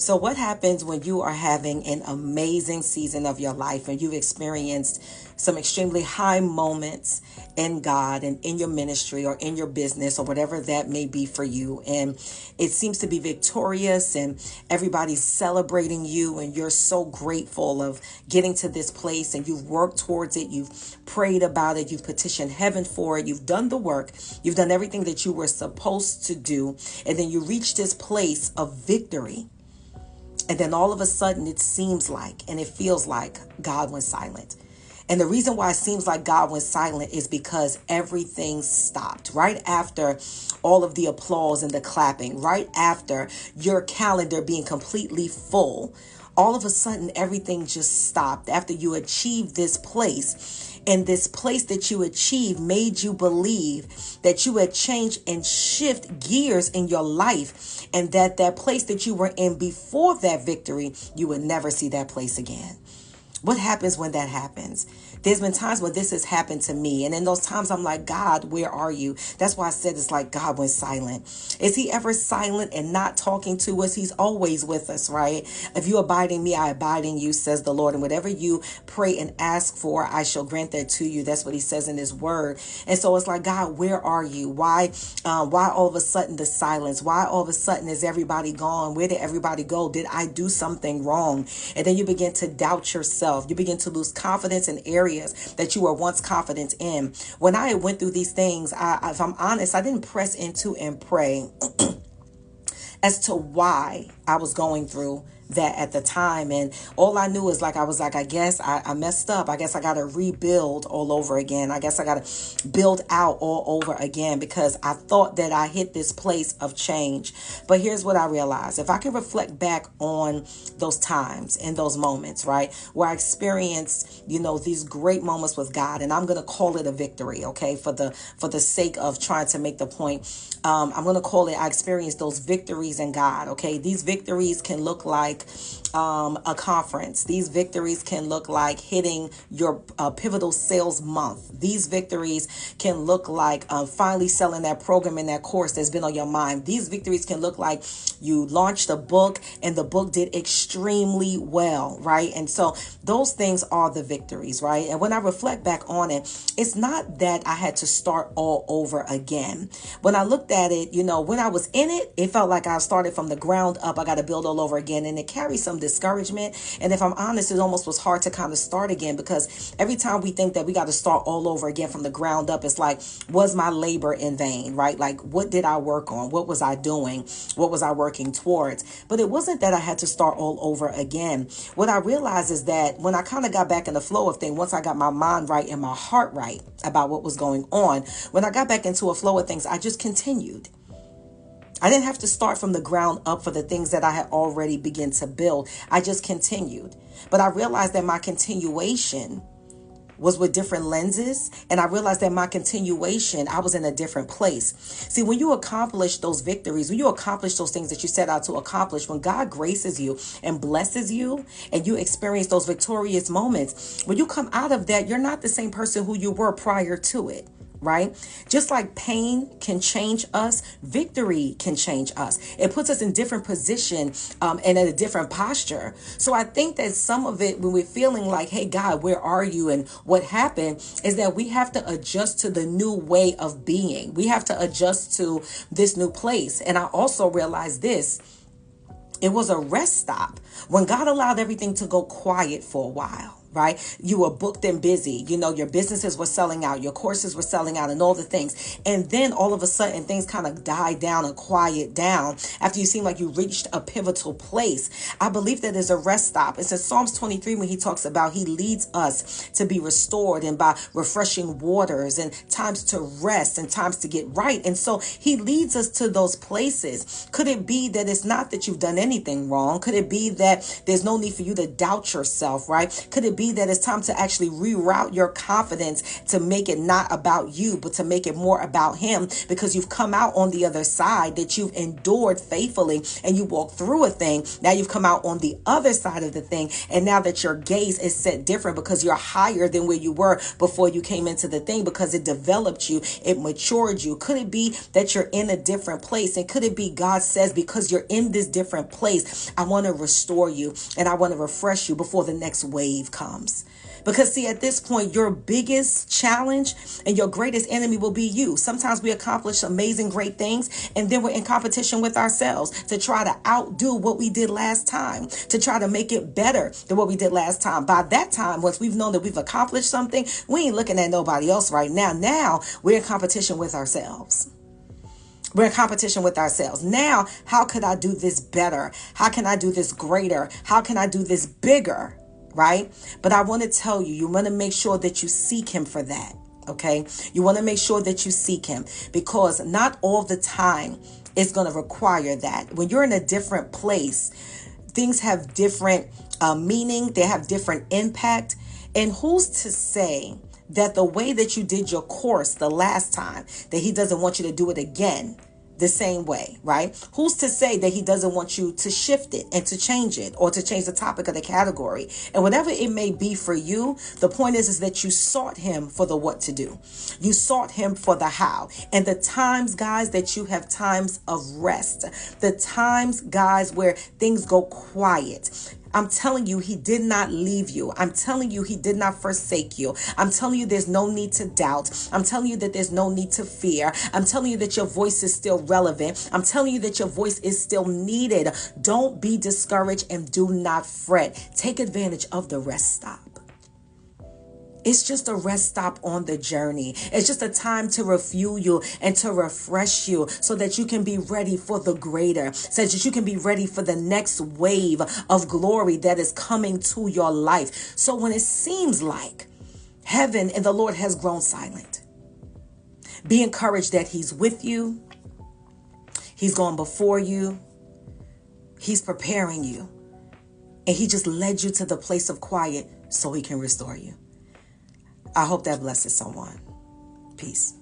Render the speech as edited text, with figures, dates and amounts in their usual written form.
So what happens when you are having an amazing season of your life and you've experienced some extremely high moments in God and in your ministry or in your business or whatever that may be for you, and it seems to be victorious and everybody's celebrating you and you're so grateful of getting to this place and you've worked towards it, you've prayed about it, you've petitioned heaven for it, you've done the work, you've done everything that you were supposed to do, and then you reach this place of victory. And then all of a sudden it seems like and it feels like God went silent. And the reason why it seems like God went silent is because everything stopped right after all of the applause and the clapping, right after your calendar being completely full. All of a sudden, everything just stopped after you achieved this place. And this place that you achieved made you believe that you had changed and shift gears in your life, and that place that you were in before that victory, you would never see that place again. What happens when that happens? There's been times when this has happened to me. And in those times, I'm like, God, where are you? That's why I said it's like God went silent. Is he ever silent and not talking to us? He's always with us, right? If you abide in me, I abide in you, says the Lord. And whatever you pray and ask for, I shall grant that to you. That's what he says in his word. And so it's like, God, where are you? Why all of a sudden the silence? Why all of a sudden is everybody gone? Where did everybody go? Did I do something wrong? And then you begin to doubt yourself. You begin to lose confidence in areas that you were once confident in. When I went through these things, if I'm honest, I didn't press into and pray as to why I was going through that at the time. And all I knew is I guess I messed up. I guess I got to rebuild all over again. I guess I got to build out all over again because I thought that I hit this place of change. But here's what I realized. If I can reflect back on those times and those moments, right, where I experienced, these great moments with God, and I'm going to call it a victory. Okay. For the sake of trying to make the point, I'm going to call it, I experienced those victories in God. Okay. These victories can look like a conference. These victories can look like hitting your pivotal sales month. These victories can look like finally selling that program and that course that's been on your mind. These victories can look like you launched a book and the book did extremely well, right? And so those things are the victories, right? And when I reflect back on it, it's not that I had to start all over again. When I looked at it, when I was in it, it felt like I started from the ground up. I got to build all over again. And it carries some discouragement. And if I'm honest, it almost was hard to kind of start again, because every time we think that we got to start all over again from the ground up, it's like, was my labor in vain, right? Like, what did I work on? What was I doing? What was I working towards? But it wasn't that I had to start all over again. What I realized is that when I kind of got back in the flow of things, once I got my mind right and my heart right about what was going on, when I got back into a flow of things, I just continued. I didn't have to start from the ground up for the things that I had already begun to build. I just continued. But I realized that my continuation was with different lenses. And I realized that my continuation, I was in a different place. See, when you accomplish those victories, when you accomplish those things that you set out to accomplish, when God graces you and blesses you and you experience those victorious moments, when you come out of that, you're not the same person who you were prior to it. Right? Just like pain can change us, victory can change us. It puts us in different position and in a different posture. So I think that some of it, when we're feeling like, hey, God, where are you? And what happened is that we have to adjust to the new way of being. We have to adjust to this new place. And I also realized this. It was a rest stop when God allowed everything to go quiet for a while. Right? You were booked and busy. Your businesses were selling out, your courses were selling out and all the things. And then all of a sudden things kind of died down and quiet down after you seem like you reached a pivotal place. I believe that there's a rest stop. It's in Psalms 23 when he talks about he leads us to be restored and by refreshing waters and times to rest and times to get right. And so he leads us to those places. Could it be that it's not that you've done anything wrong? Could it be that there's no need for you to doubt yourself, right? Could it be be that it's time to actually reroute your confidence to make it not about you, but to make it more about him, because you've come out on the other side, that you've endured faithfully and you walked through a thing. Now you've come out on the other side of the thing. And now that your gaze is set different, because you're higher than where you were before you came into the thing, because it developed you, it matured you. Could it be that you're in a different place? And could it be God says, because you're in this different place, I want to restore you and I want to refresh you before the next wave comes? Because see, at this point, your biggest challenge and your greatest enemy will be you. Sometimes we accomplish amazing, great things, and then we're in competition with ourselves to try to outdo what we did last time, to try to make it better than what we did last time. By that time, once we've known that we've accomplished something, we ain't looking at nobody else right now. Now we're in competition with ourselves. We're in competition with ourselves. Now, how could I do this better? How can I do this greater? How can I do this bigger? Right? But I want to tell you, you want to make sure that you seek him for that. Okay? You want to make sure that you seek him, because not all the time is going to require that. When you're in a different place, things have different meaning. They have different impact. And who's to say that the way that you did your course the last time, that he doesn't want you to do it again the same way, right? Who's to say that he doesn't want you to shift it and to change it, or to change the topic of the category? And whatever it may be for you, the point is that you sought him for the what to do. You sought him for the how. And the times, guys, that you have times of rest, the times, guys, where things go quiet, I'm telling you, he did not leave you. I'm telling you, he did not forsake you. I'm telling you, there's no need to doubt. I'm telling you that there's no need to fear. I'm telling you that your voice is still relevant. I'm telling you that your voice is still needed. Don't be discouraged and do not fret. Take advantage of the rest stop. It's just a rest stop on the journey. It's just a time to refuel you and to refresh you, so that you can be ready for the greater, so that you can be ready for the next wave of glory that is coming to your life. So when it seems like heaven and the Lord has grown silent, be encouraged that he's with you. He's gone before you. He's preparing you. And he just led you to the place of quiet so he can restore you. I hope that blesses someone. Peace.